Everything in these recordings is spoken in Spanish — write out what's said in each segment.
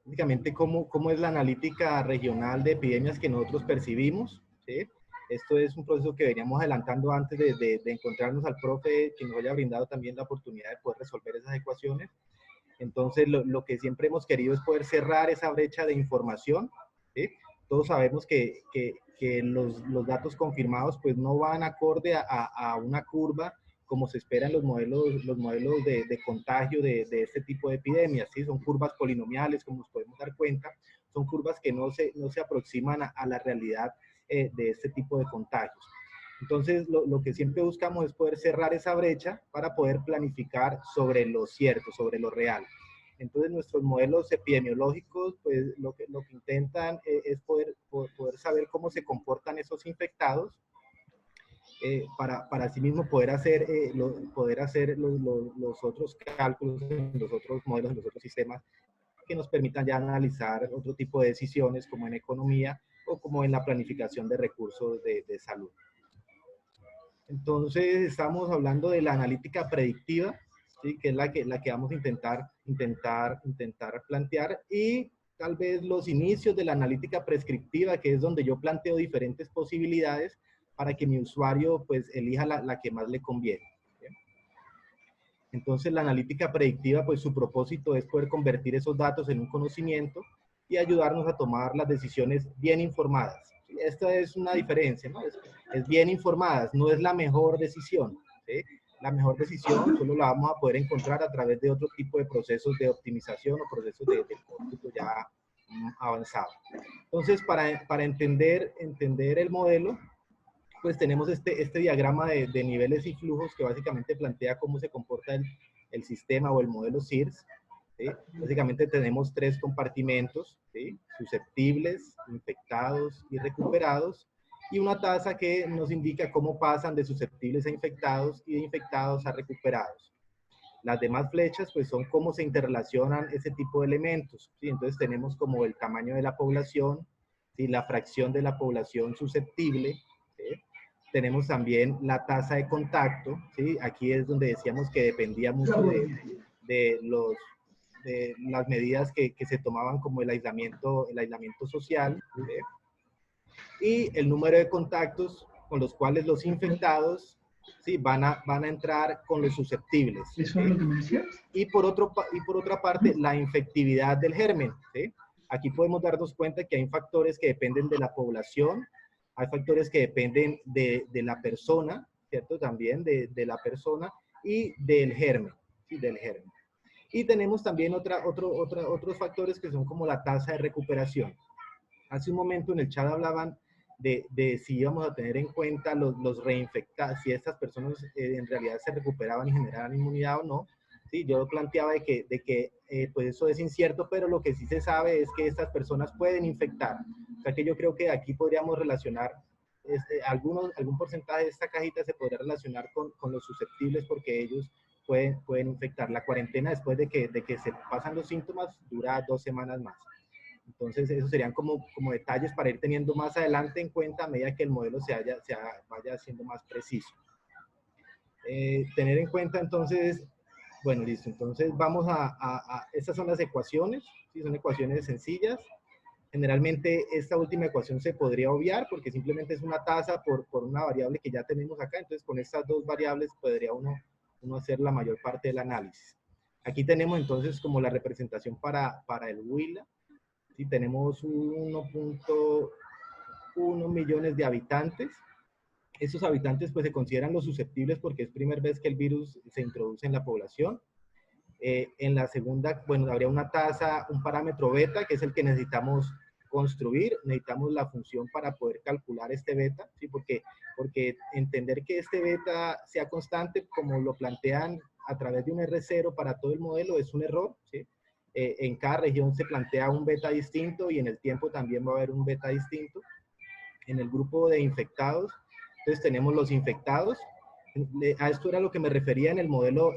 básicamente cómo es la analítica regional de epidemias que nosotros percibimos, ¿sí? Esto es un proceso que veníamos adelantando antes de encontrarnos al profe, que nos haya brindado también la oportunidad de poder resolver esas ecuaciones. Entonces, lo que siempre hemos querido es poder cerrar esa brecha de información, ¿sí? Todos sabemos que los datos confirmados pues no van acorde a una curva como se espera en los modelos de contagio de este tipo de epidemias, ¿sí? Son curvas polinomiales, como nos podemos dar cuenta, son curvas que no se aproximan a la realidad de este tipo de contagios. Entonces, lo que siempre buscamos es poder cerrar esa brecha para poder planificar sobre lo cierto, sobre lo real. Entonces, nuestros modelos epidemiológicos, pues, lo que intentan es poder saber cómo se comportan esos infectados para asimismo poder hacer, los otros cálculos en los otros modelos, en los otros sistemas que nos permitan ya analizar otro tipo de decisiones como en economía o como en la planificación de recursos de salud. Entonces, estamos hablando de la analítica predictiva, ¿sí? Que es la que vamos a intentar plantear, y tal vez los inicios de la analítica prescriptiva, que es donde yo planteo diferentes posibilidades para que mi usuario pues elija la que más le conviene. ¿Bien? Entonces, la analítica predictiva, pues su propósito es poder convertir esos datos en un conocimiento y ayudarnos a tomar las decisiones bien informadas. Esta es una diferencia, ¿no? Es bien informadas, no es la mejor decisión, ¿sí? La mejor decisión solo la vamos a poder encontrar a través de otro tipo de procesos de optimización o procesos de cómputo ya avanzado. Entonces, para entender el modelo, pues tenemos este diagrama de niveles y flujos que básicamente plantea cómo se comporta el sistema o el modelo SIRS. ¿Sí? Básicamente tenemos tres compartimentos, ¿sí? Susceptibles, infectados y recuperados, y una tasa que nos indica cómo pasan de susceptibles a infectados y de infectados a recuperados. Las demás flechas pues son cómo se interrelacionan ese tipo de elementos, ¿sí? Entonces tenemos como el tamaño de la población, ¿sí? La fracción de la población susceptible, ¿sí? Tenemos también la tasa de contacto, ¿sí? Aquí es donde decíamos que dependía mucho de las medidas que se tomaban como el aislamiento social, ¿sí? Y el número de contactos con los cuales los infectados, ¿sí? van a entrar con los susceptibles. ¿Eso es lo que me decías? Y por otra parte, la infectividad del germen, ¿sí? Aquí podemos darnos cuenta que hay factores que dependen de la población, hay factores que dependen de la persona, ¿cierto? También de la persona y del germen, ¿sí? Del germen. Y tenemos también otros factores que son como la tasa de recuperación. Hace un momento en el chat hablaban de si íbamos a tener en cuenta los reinfectados, si estas personas en realidad se recuperaban y generaban inmunidad o no. Sí, yo planteaba de que pues eso es incierto, pero lo que sí se sabe es que estas personas pueden infectar. O sea que yo creo que aquí podríamos relacionar, algún porcentaje de esta cajita se podría relacionar con los susceptibles porque ellos pueden infectar. La cuarentena después de que se pasan los síntomas dura 2 semanas más. Entonces, esos serían como detalles para ir teniendo más adelante en cuenta a medida que el modelo vaya siendo más preciso. Tener en cuenta entonces, bueno, listo, entonces vamos estas son las ecuaciones, ¿sí? Son ecuaciones sencillas. Generalmente esta última ecuación se podría obviar porque simplemente es una tasa por una variable que ya tenemos acá, entonces con estas dos variables podría uno hacer la mayor parte del análisis. Aquí tenemos entonces como la representación para el Huila. Sí, tenemos 1.1 millones de habitantes. Estos habitantes pues se consideran los susceptibles porque es primera vez que el virus se introduce en la población. En la segunda, bueno, habría una tasa, un parámetro beta, que es el que necesitamos construir. Necesitamos la función para poder calcular este beta, ¿sí? Porque entender que este beta sea constante, como lo plantean a través de un R0 para todo el modelo, es un error, ¿sí? En cada región se plantea un beta distinto y en el tiempo también va a haber un beta distinto. En el grupo de infectados, entonces tenemos los infectados. A esto era lo que me refería en el modelo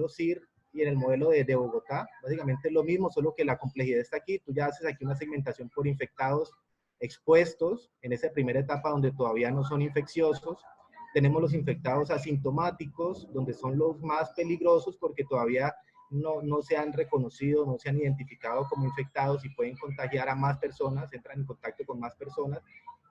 SIR y en el modelo de Bogotá. Básicamente es lo mismo, solo que la complejidad está aquí. Tú ya haces aquí una segmentación por infectados expuestos en esa primera etapa donde todavía no son infecciosos. Tenemos los infectados asintomáticos, donde son los más peligrosos porque todavía no se han reconocido, no se han identificado como infectados y pueden contagiar a más personas, entran en contacto con más personas.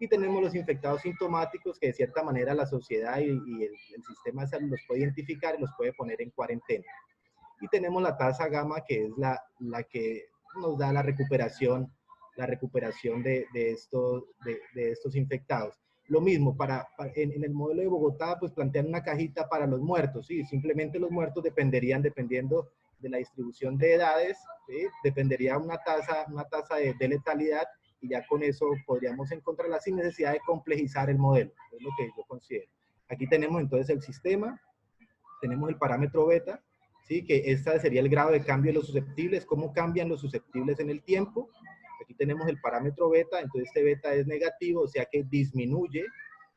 Y tenemos los infectados sintomáticos que de cierta manera la sociedad y el sistema de salud los puede identificar y los puede poner en cuarentena. Y tenemos la tasa gamma, que es la que nos da la recuperación de estos infectados. Lo mismo, en el modelo de Bogotá, pues plantean una cajita para los muertos, ¿sí? Simplemente los muertos dependiendo de la distribución de edades, ¿sí? Dependería una tasa de letalidad, y ya con eso podríamos encontrarla sin necesidad de complejizar el modelo, es lo que yo considero. Aquí tenemos entonces el sistema, tenemos el parámetro beta, ¿sí? Que este sería el grado de cambio de los susceptibles, cómo cambian los susceptibles en el tiempo. Aquí tenemos el parámetro beta, entonces este beta es negativo, o sea que disminuye,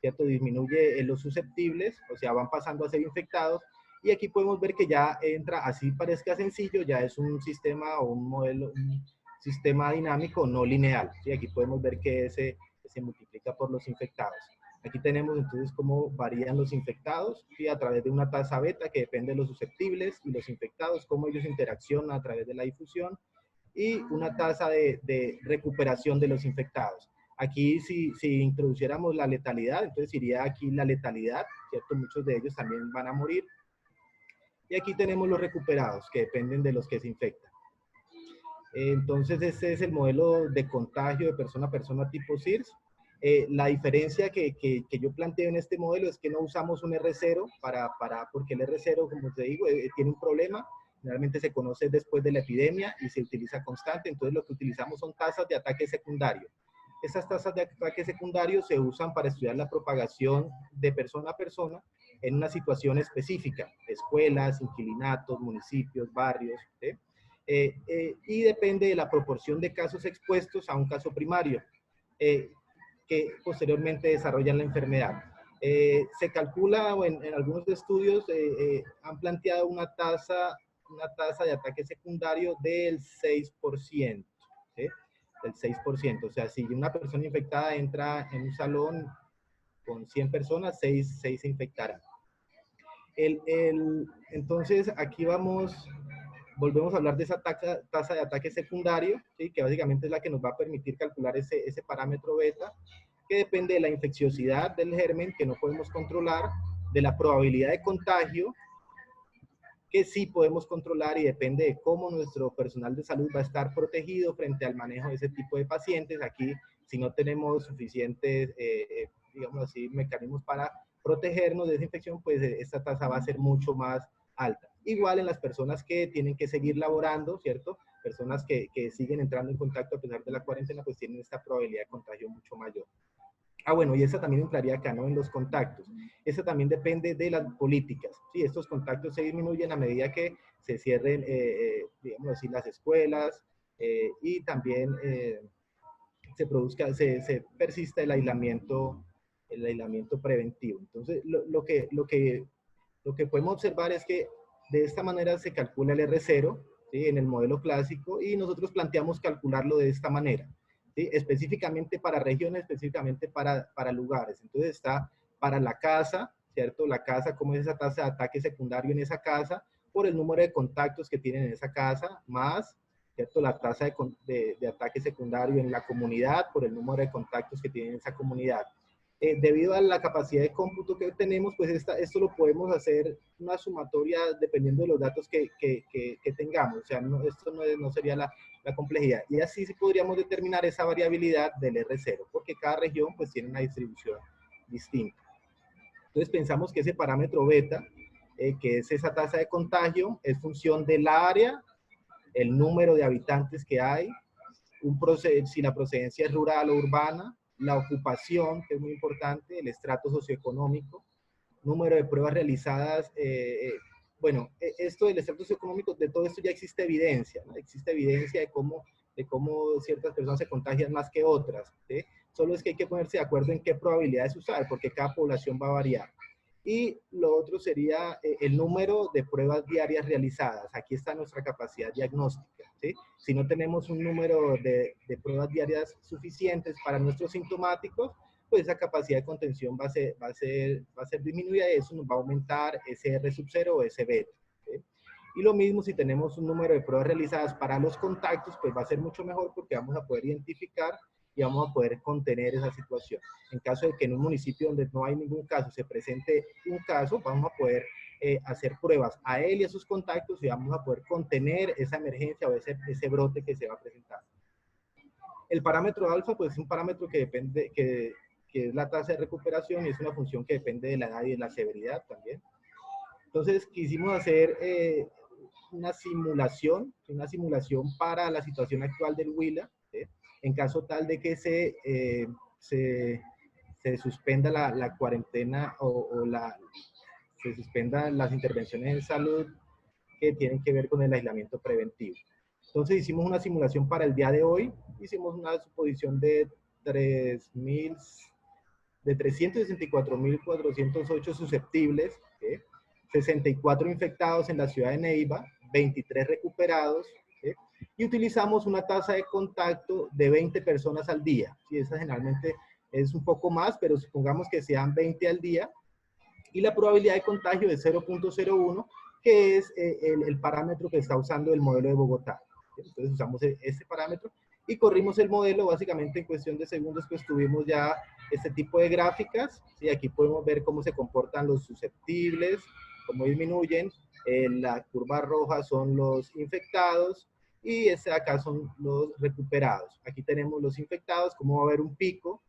¿cierto? Disminuye los susceptibles, o sea, van pasando a ser infectados. Y aquí podemos ver que ya entra, así parezca sencillo, ya es un sistema o un modelo, un sistema dinámico no lineal, ¿sí? Aquí podemos ver que se multiplica por los infectados. Aquí tenemos entonces cómo varían los infectados, ¿sí? A través de una tasa beta que depende de los susceptibles y los infectados, cómo ellos interaccionan a través de la difusión, y una tasa de recuperación de los infectados. Aquí si introduciéramos la letalidad, entonces iría aquí la letalidad, ¿cierto? Muchos de ellos también van a morir. Y aquí tenemos los recuperados, que dependen de los que se infectan. Entonces este es el modelo de contagio de persona a persona tipo SIRS. La diferencia que yo planteo en este modelo es que no usamos un R0 porque el R0, como te digo, tiene un problema. Generalmente se conoce después de la epidemia y se utiliza constante. Entonces lo que utilizamos son tasas de ataque secundario. Esas tasas de ataque secundario se usan para estudiar la propagación de persona a persona en una situación específica, escuelas, inquilinatos, municipios, barrios, ¿sí? Y depende de la proporción de casos expuestos a un caso primario, que posteriormente desarrollan la enfermedad. Se calcula, o en algunos estudios han planteado una tasa de ataque secundario del 6%, ¿sí? Del 6%. O sea, si una persona infectada entra en un salón con 100 personas, 6 se infectarán. Entonces, aquí volvemos a hablar de esa tasa de ataque secundario, ¿sí? Que básicamente es la que nos va a permitir calcular ese parámetro beta, que depende de la infecciosidad del germen, que no podemos controlar, de la probabilidad de contagio, que sí podemos controlar, y depende de cómo nuestro personal de salud va a estar protegido frente al manejo de ese tipo de pacientes. Aquí, si no tenemos suficientes, digamos así, mecanismos para protegernos de esa infección, pues esta tasa va a ser mucho más alta. Igual en las personas que tienen que seguir laborando, ¿cierto? Personas que siguen entrando en contacto a pesar de la cuarentena, pues tienen esta probabilidad de contagio mucho mayor. Bueno, y esa también entraría acá, ¿no? En los contactos. Eso también depende de las políticas, ¿sí? Estos contactos se disminuyen a medida que se cierren, digamos así, las escuelas, y también se persista el aislamiento preventivo. Entonces, lo que podemos observar es que de esta manera se calcula el R0, ¿sí? En el modelo clásico, y nosotros planteamos calcularlo de esta manera, ¿sí? Específicamente para regiones, específicamente para lugares. Entonces está para la casa, ¿cierto? La casa, cómo es esa tasa de ataque secundario en esa casa, por el número de contactos que tienen en esa casa, más, ¿cierto? La tasa de ataque secundario en la comunidad, por el número de contactos que tienen en esa comunidad. Debido a la capacidad de cómputo que tenemos, pues esto lo podemos hacer una sumatoria dependiendo de los datos que tengamos. O sea, esto no sería la complejidad. Y así sí podríamos determinar esa variabilidad del R0, porque cada región pues tiene una distribución distinta. Entonces pensamos que ese parámetro beta, que es esa tasa de contagio, es función del área, el número de habitantes que hay, si la procedencia es rural o urbana, la ocupación, que es muy importante, el estrato socioeconómico, número de pruebas realizadas. Bueno, esto del estrato socioeconómico, de todo esto ya existe evidencia, ¿no? Existe evidencia de cómo ciertas personas se contagian más que otras, ¿sí? Solo es que hay que ponerse de acuerdo en qué probabilidades usar, porque cada población va a variar. Y lo otro sería el número de pruebas diarias realizadas. Aquí está nuestra capacidad diagnóstica, ¿sí? Si no tenemos un número de pruebas diarias suficientes para nuestros sintomáticos, pues esa capacidad de contención va a ser disminuida, y eso nos va a aumentar ese R sub 0 o ese beta, ¿sí? Y lo mismo si tenemos un número de pruebas realizadas para los contactos, pues va a ser mucho mejor porque vamos a poder identificar y vamos a poder contener esa situación. En caso de que en un municipio donde no hay ningún caso se presente un caso, vamos a poder hacer pruebas a él y a sus contactos y vamos a poder contener esa emergencia o ese brote que se va a presentar. El parámetro alfa, pues es un parámetro que depende, que es la tasa de recuperación y es una función que depende de la edad y de la severidad también. Entonces quisimos hacer una simulación para la situación actual del Huila, ¿sí? En caso tal de que se suspenda la cuarentena se suspendan las intervenciones en salud que tienen que ver con el aislamiento preventivo. Entonces hicimos una simulación para el día de hoy, hicimos una suposición de 364.408 susceptibles, ¿sí? 64 infectados en la ciudad de Neiva, 23 recuperados, ¿sí? Y utilizamos una tasa de contacto de 20 personas al día. ¿Sí? Esa generalmente es un poco más, pero supongamos que sean 20 al día. Y la probabilidad de contagio es 0.01, que es el parámetro que está usando el modelo de Bogotá. Entonces usamos este parámetro y corrimos el modelo. Básicamente en cuestión de segundos pues tuvimos ya este tipo de gráficas. ¿Sí? Aquí podemos ver cómo se comportan los susceptibles, cómo disminuyen. La curva roja son los infectados y este de acá son los recuperados. Aquí tenemos los infectados, cómo va a haber un pico.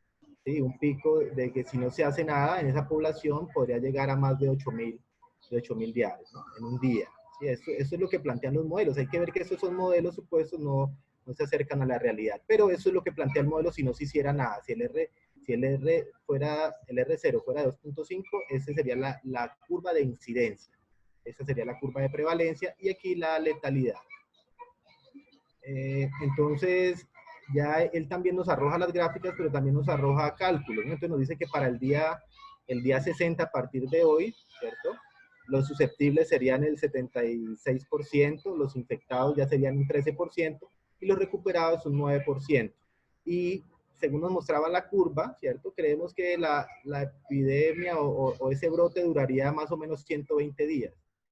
¿Sí? Un pico de que si no se hace nada en esa población podría llegar a más de 8.000 diarios, ¿no? En un día. ¿Sí? Eso es lo que plantean los modelos. Hay que ver que estos son modelos supuestos, no se acercan a la realidad. Pero eso es lo que plantea el modelo si no se hiciera nada. Si el R0 fuera de 2.5, esa sería la curva de incidencia. Esa sería la curva de prevalencia y aquí la letalidad. Entonces, ya él también nos arroja las gráficas, pero también nos arroja cálculos, ¿no? Entonces nos dice que para el día 60 a partir de hoy, ¿cierto? Los susceptibles serían el 76%, los infectados ya serían un 13% y los recuperados un 9%. Y según nos mostraba la curva, ¿cierto? Creemos que la epidemia o ese brote duraría más o menos 120 días.